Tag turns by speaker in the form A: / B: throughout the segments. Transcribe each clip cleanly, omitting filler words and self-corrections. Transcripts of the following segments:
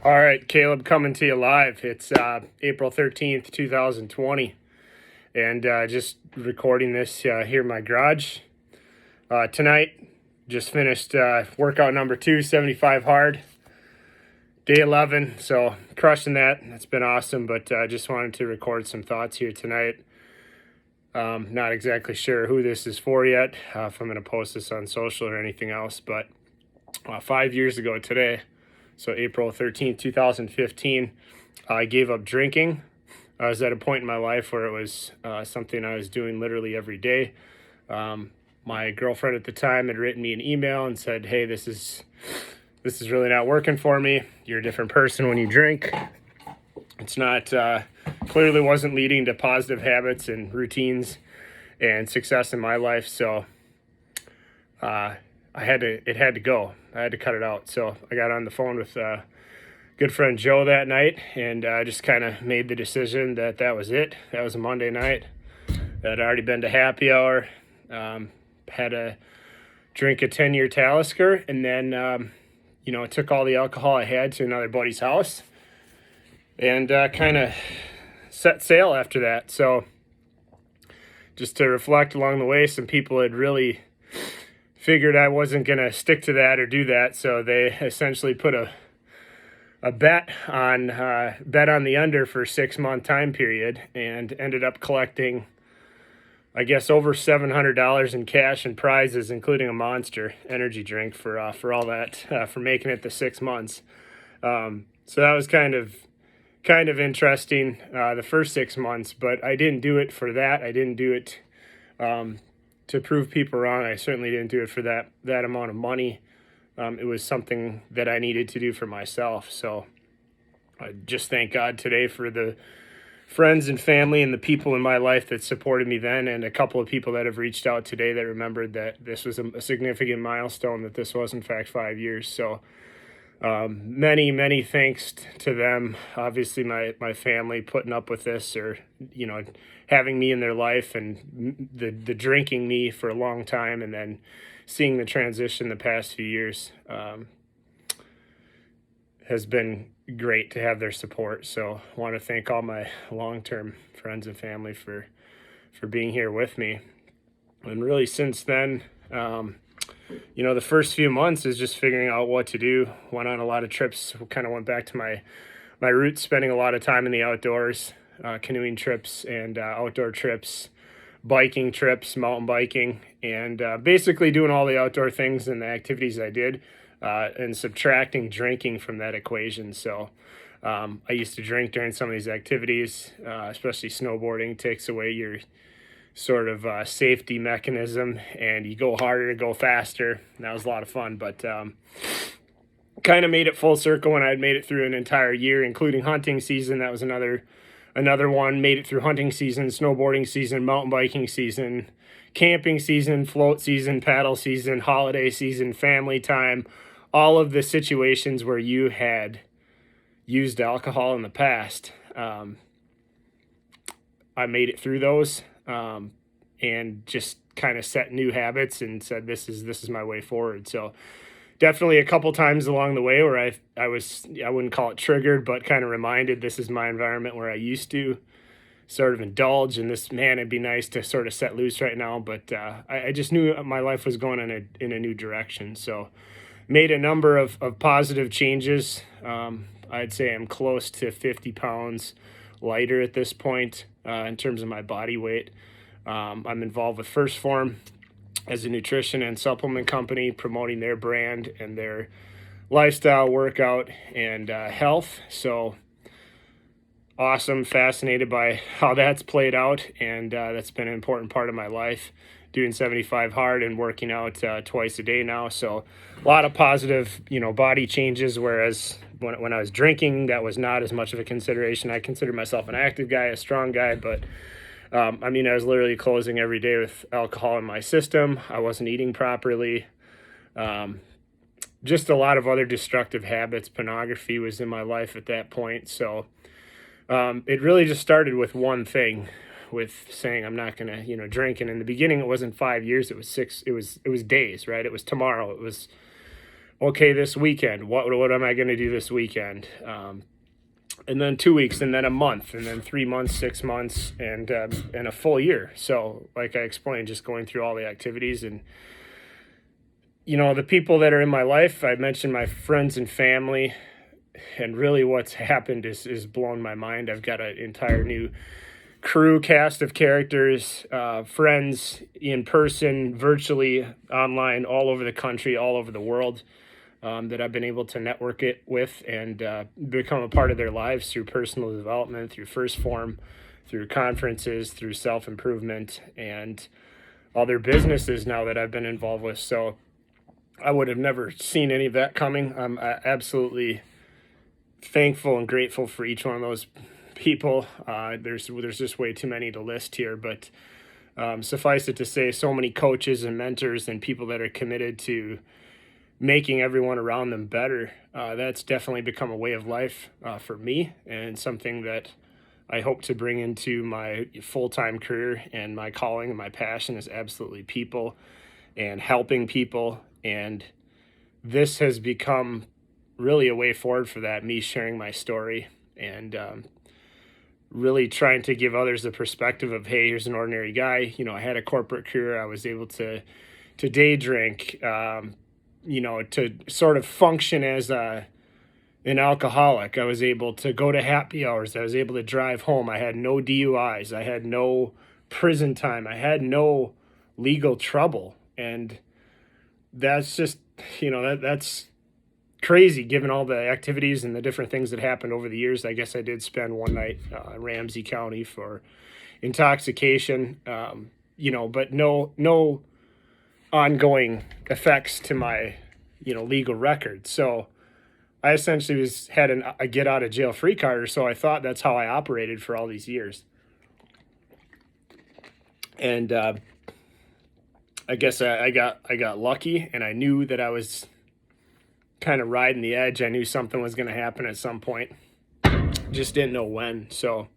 A: All right, Caleb coming to you live. It's April 13th, 2020, and just recording this here in my garage. Tonight, just finished workout number 2, 75 hard, day 11, so crushing that. It's been awesome, but just wanted to record some thoughts here tonight. Not exactly sure who this is for yet, if I'm going to post this on social or anything else, but 5 years ago today, so April 13th, 2015, I gave up drinking. I was at a point in my life where it was something I was doing literally every day. My girlfriend at the time had written me an email and said, hey, this is really not working for me. You're a different person when you drink. It's not, clearly wasn't leading to positive habits and routines and success in my life. So it had to go. I had to cut it out. So I got on the phone with good friend Joe that night and just kind of made the decision that was it. That was a Monday night. I'd already been to happy hour, had a drink a 10-year Talisker, and then, took all the alcohol I had to another buddy's house and kind of set sail after that. So just to reflect along the way, some people had really figured I wasn't going to stick to that or do that. So they essentially put a bet on the under for a 6-month time period and ended up collecting, I guess, over $700 in cash and prizes, including a Monster energy drink for all that, for making it the 6 months. So that was kind of interesting, the first 6 months, but I didn't do it for that. I didn't do it to prove people wrong. I certainly didn't do it for that amount of money. It was something that I needed to do for myself. So I just thank God today for the friends and family and the people in my life that supported me then, and a couple of people that have reached out today that remembered that this was a significant milestone, that this was in fact 5 years. So many thanks to them. Obviously my family putting up with this, or having me in their life, and the drinking me for a long time, and then seeing the transition the past few years has been great to have their support. So I want to thank all my long-term friends and family for being here with me. And really since then, the first few months is just figuring out what to do. Went on a lot of trips, kind of went back to my roots, spending a lot of time in the outdoors, canoeing trips and outdoor trips, biking trips, mountain biking, and basically doing all the outdoor things and the activities I did, and subtracting drinking from that equation. So I used to drink during some of these activities, especially snowboarding takes away your sort of safety mechanism, and you go harder, go faster. And that was a lot of fun, but kind of made it full circle when I had made it through an entire year, including hunting season. That was another one. Made it through hunting season, snowboarding season, mountain biking season, camping season, float season, paddle season, holiday season, family time, all of the situations where you had used alcohol in the past. I made it through those. And just kind of set new habits and said, this is my way forward. So definitely a couple times along the way where I wouldn't call it triggered, but kind of reminded this is my environment where I used to sort of indulge in this. Man, it'd be nice to sort of set loose right now. But I just knew my life was going in a new direction. So made a number of positive changes. I'd say I'm close to 50 pounds lighter at this point in terms of my body weight. I'm involved with First Form as a nutrition and supplement company, promoting their brand and their lifestyle, workout, and health. So awesome, fascinated by how that's played out, and that's been an important part of my life, doing 75 hard and working out twice a day now. So a lot of positive, body changes, whereas when I was drinking, that was not as much of a consideration. I consider myself an active guy, a strong guy, but I was literally closing every day with alcohol in my system. I wasn't eating properly. Just a lot of other destructive habits. Pornography was in my life at that point. So it really just started with one thing, with saying I'm not going to, drink. And in the beginning, it wasn't 5 years. It was 6. It was days, right? It was tomorrow. It was okay, this weekend, what am I going to do this weekend? And then 2 weeks, and then a month, and then 3 months, 6 months, and a full year. So, like I explained, just going through all the activities, and the people that are in my life. I mentioned my friends and family, and really, what's happened is blown my mind. I've got an entire new crew cast of characters, friends in person, virtually, online, all over the country, all over the world, that I've been able to network it with and become a part of their lives through personal development, through First Form, through conferences, through self-improvement, and all their businesses now that I've been involved with. So I would have never seen any of that coming. I'm absolutely thankful and grateful for each one of those people. There's just way too many to list here, but suffice it to say, so many coaches and mentors and people that are committed to making everyone around them better. That's definitely become a way of life for me, and something that I hope to bring into my full-time career. And my calling and my passion is absolutely people and helping people. And this has become really a way forward for that, me sharing my story and really trying to give others the perspective of, hey, here's an ordinary guy. I had a corporate career. I was able to day drink, to sort of function as an alcoholic. I was able to go to happy hours. I was able to drive home. I had no DUIs. I had no prison time. I had no legal trouble. And that's just, that's crazy given all the activities and the different things that happened over the years. I guess I did spend one night in Ramsey County for intoxication, but no ongoing effects to my, legal record. So I essentially had a get out of jail free card, or so I thought. That's how I operated for all these years. And I guess I got lucky, and I knew that I was kind of riding the edge. I knew something was going to happen at some point. Just didn't know when. So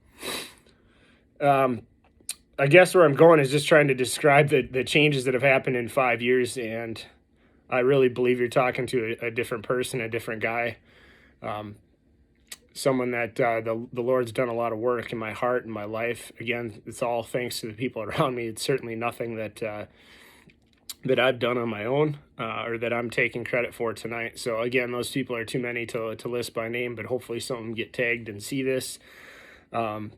A: I guess where I'm going is just trying to describe the changes that have happened in 5 years. And I really believe you're talking to a different person, a different guy, someone that the Lord's done a lot of work in my heart and my life. Again, it's all thanks to the people around me. It's certainly nothing that I've done on my own, or that I'm taking credit for tonight. So again, those people are too many to list by name, but hopefully some of them get tagged and see this, and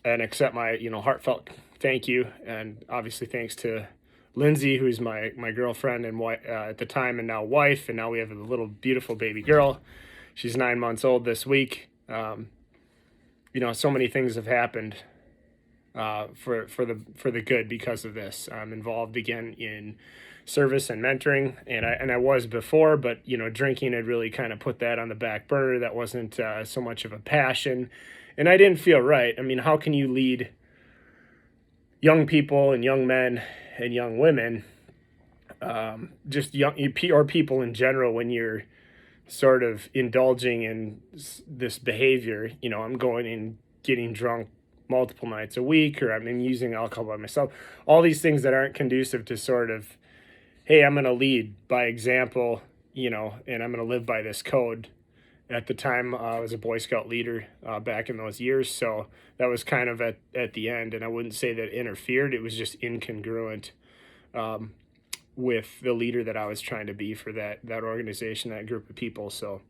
A: accept my heartfelt thank you. And obviously thanks to Lindsay, who's my girlfriend and at the time, and now wife, and now we have a little beautiful baby girl. She's 9 months old this week. So many things have happened for the good because of this. I'm involved again in service and mentoring, and I was before, but drinking had really kind of put that on the back burner. That wasn't so much of a passion, and I didn't feel right. I mean, how can you lead young people and young men and young women, just young or people in general, when you're sort of indulging in this behavior? I'm going and getting drunk multiple nights a week, or I'm using alcohol by myself. All these things that aren't conducive to sort of, hey, I'm going to lead by example, and I'm going to live by this code. At the time, I was a Boy Scout leader back in those years, so that was kind of at the end, and I wouldn't say that it interfered. It was just incongruent with the leader that I was trying to be for that organization, that group of people. So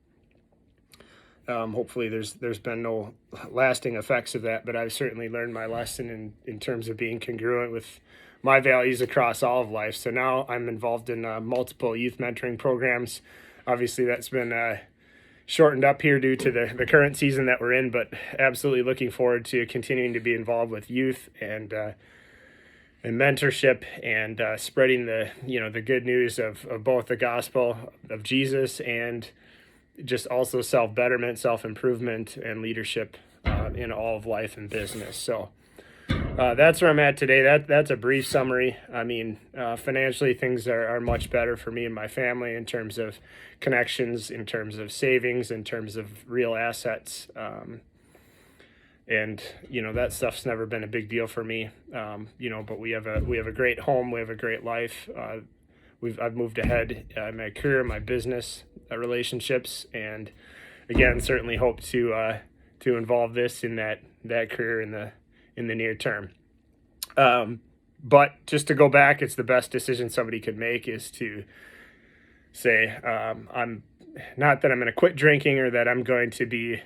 A: hopefully there's been no lasting effects of that, but I've certainly learned my lesson in terms of being congruent with my values across all of life. So now I'm involved in multiple youth mentoring programs. Obviously that's been shortened up here due to the current season that we're in, but absolutely looking forward to continuing to be involved with youth and mentorship, and spreading the good news of both the gospel of Jesus and just also self-betterment, self-improvement, and leadership in all of life and business. So that's where I'm at today. That's a brief summary. I mean, financially, things are much better for me and my family in terms of connections, in terms of savings, in terms of real assets. And that stuff's never been a big deal for me. But we have a great home. We have a great life. I've moved ahead in my career, my business, relationships, and again, certainly hope to involve this in that career in the near term. But just to go back, it's the best decision somebody could make is to say, I'm not that I'm going to quit drinking or that I'm going to be,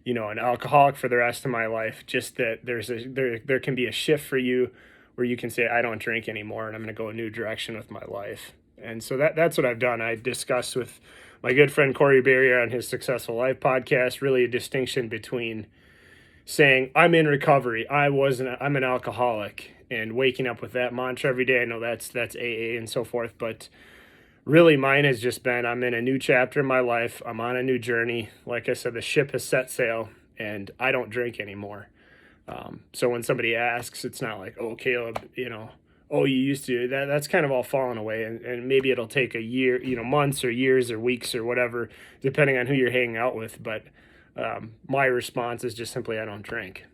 A: an alcoholic for the rest of my life. Just that there can be a shift for you where you can say, I don't drink anymore and I'm going to go a new direction with my life. And so that's what I've done. I discussed with my good friend Corey Barrier on his Successful Life podcast, really a distinction between saying I'm in recovery, I'm an alcoholic, and waking up with that mantra every day. I know that's AA and so forth, but really mine has just been I'm in a new chapter in my life. I'm on a new journey. Like I said, the ship has set sail and I don't drink anymore. So when somebody asks, it's not like, oh, Caleb, oh, you used to. That's kind of all fallen away, and maybe it'll take a year, months or years or weeks or whatever, depending on who you're hanging out with. But my response is just simply I don't drink,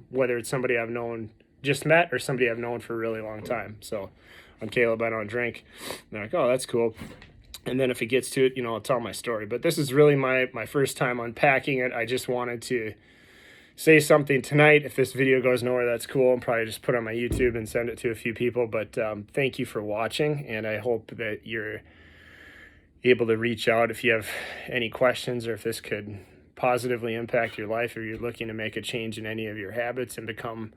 A: whether it's somebody I've known, just met, or somebody I've known for a really long time. So I'm Caleb, I don't drink. And they're like, oh, that's cool. And then if it gets to it, I'll tell my story. But this is really my first time unpacking it. I just wanted to say something tonight. If this video goes nowhere, that's cool. I'll probably just put it on my YouTube and send it to a few people. But thank you for watching, and I hope that you're able to reach out if you have any questions or if this could positively impact your life, or you're looking to make a change in any of your habits and become,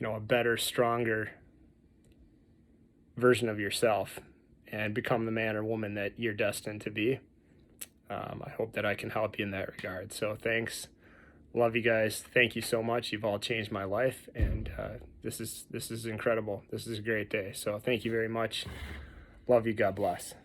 A: a better, stronger version of yourself and become the man or woman that you're destined to be. I hope that I can help you in that regard. So thanks. Love you guys. Thank you so much. You've all changed my life, and this is incredible. This is a great day. So thank you very much. Love you. God bless.